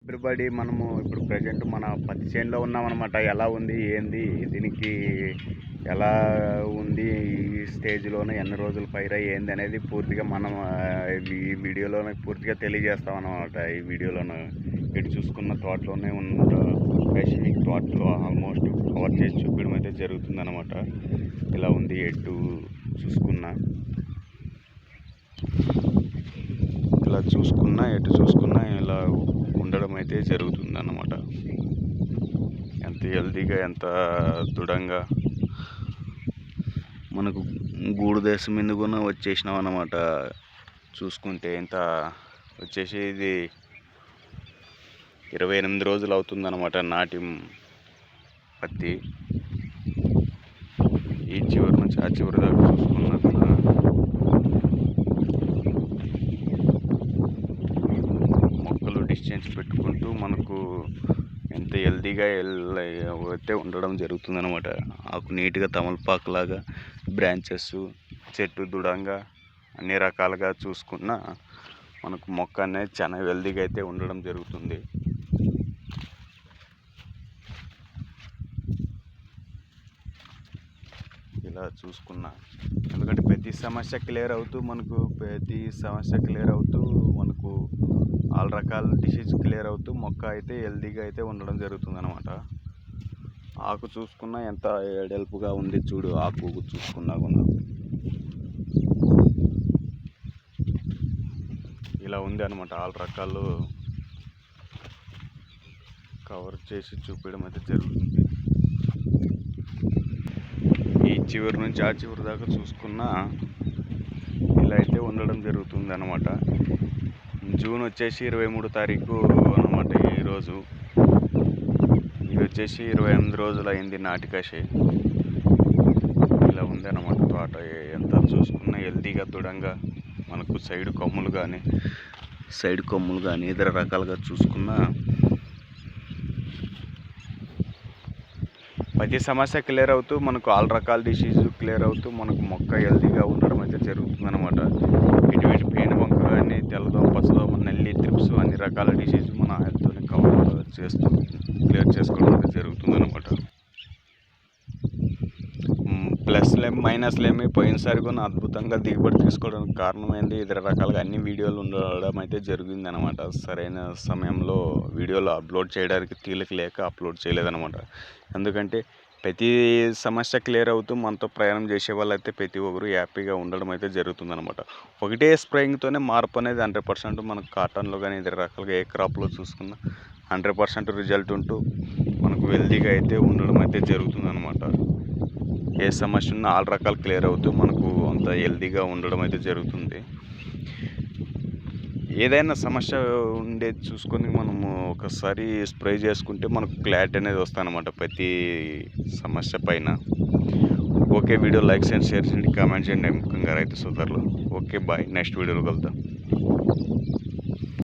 Everybody మనము ఇప్పుడు present మన పత్తి చేనులో ఉన్నామన్నమాట. ఎలా ఉంది ఏంది దీనికి, ఎలా ఉంది ఈ స్టేజ్లోనే ఎన్ని రోజులు పైరా ఏంది అనేది పూర్తిగా మనం ఈ వీడియోలోనే పూర్తిగా తెలియజేస్తాం అన్నమాట. ఈ వీడియోలోనే ఇటు చూసుకున్న తోటలోనే ఉన్న స్పెసిఫిక్ తోటలో ఆల్మోస్ట్ కవర్ చేసి చూపించడం అయితే జరుగుతుందన్నమాట. ఇలా ఉంది ఎటు చూసుకున్నా, ఇలా చూసుకున్నా ఎటు చూసుకున్నా ఇలా ఉండడం అయితే జరుగుతుందన్నమాట. ఎంత హెల్తీగా ఎంత దృఢంగా మనకు గూడు దేశం మీద కూడా వచ్చేసినాం అన్నమాట. చూసుకుంటే ఇంత వచ్చేసి ఇది 28 రోజులు అవుతుందన్నమాట నాటి పత్తి. ఈ చివరి నుంచి ఆ చివరి దాకా చూసుకున్నా కూడా మొక్కలు డిస్టెన్స్ పెట్టుకుంటూ మనకు ఎంత హెల్తీగా అయితే ఉండడం జరుగుతుందన్నమాట. ఆకు నీట్గా తమలపాకులాగా బ్రాంచెస్ చెట్టు దృఢంగా అన్ని రకాలుగా చూసుకున్న మనకు మొక్క అనేది చాలా హెల్తీగా అయితే ఉండడం జరుగుతుంది. ఇలా చూసుకున్నా, ఎందుకంటే ప్రతి సమస్య క్లియర్ అవుతూ మనకు ఆల్ రకాల డిసీజ్ క్లియర్ అవుతూ మొక్క అయితే హెల్తీగా అయితే ఉండడం జరుగుతుంది అనమాట. ఆకు చూసుకున్నా ఎంత ఎడల్పుగా ఉంది చూడు, ఆకు చూసుకున్నా కూడా ఇలా ఉంది అనమాట. ఆల్ రకాలు కవర్ చేసి చూపించడం అయితే జరుగుతుంది. ఈ చివరి నుంచి ఆ చివరి దాకా చూసుకున్నా ఇలా అయితే ఉండడం జరుగుతుంది అనమాట. జూన్ వచ్చేసి 23 తారీఖు అనమాట ఈరోజు. ఇది వచ్చేసి 28 రోజులు అయింది నాటికాశి. ఇలా ఉంది అనమాట తోట. ఎంత చూసుకున్నా హెల్తీగా దృఢంగా మనకు సైడ్ కొమ్ములు కానీ ఇతర రకాలుగా చూసుకున్నా ప్రతి సమస్య క్లియర్ అవుతూ మనకు ఆల్ రకాల డిసీజ్ క్లియర్ అవుతూ మనకు మొక్క హెల్తీగా ఉండడం అయితే జరుగుతుంది అనమాట. ఇటువంటి పేను వంక కానీ తెల్లదోమ, పచ్చదోమ, నల్లి, త్రిప్స్ అన్ని రకాల డిసీజ్ మన ఆయనతో కవర్ చేస్తూ క్లియర్ చేసుకోవడం అయితే జరుగుతుంది అనమాట. ప్లస్లేమి మైనస్లేమి పోయినసారి కూడా అద్భుతంగా దిగుబడి తీసుకోవడానికి కారణం ఏంది, ఇతర రకాలుగా అన్ని వీడియోలు ఉండడం అయితే జరిగింది అనమాట. సరైన సమయంలో వీడియోలు అప్లోడ్ చేయడానికి తీలిక లేక అప్లోడ్ చేయలేదన్నమాట. ఎందుకంటే ప్రతి సమస్య క్లియర్ అవుతూ మనతో ప్రయాణం చేసే వాళ్ళైతే ప్రతి ఒక్కరు హ్యాపీగా ఉండడం అయితే జరుగుతుందన్నమాట. ఒకటే స్ప్రేయింగ్తోనే మార్పు అనేది 100% మనకు కాటన్లో కానీ ఇతర రకాలుగా ఏ క్రాప్లో చూసుకున్నా 100% రిజల్ట్ ఉంటూ మనకు హెల్తీగా అయితే ఉండడం అయితే జరుగుతుందన్నమాట. ఏ సమస్య ఉన్నా ఆల్ రకాలు క్లియర్ అవుతూ మనకు అంత హెల్తీగా ఉండడం అయితే జరుగుతుంది. ఏదైనా సమస్య ఉండేది చూసుకొని మనము ఒకసారి స్ప్రే చేసుకుంటే మనకు క్లారిటీ అనేది వస్తుందన్నమాట ప్రతి సమస్య పైన. ఓకే, వీడియో లైక్ చేయండి, షేర్ చేయండి, కామెంట్ చేయండి, ముఖ్యంగా రైతు సోదరులు. Okay, bye. నెక్స్ట్ వీడియోలో కలుద్దాం.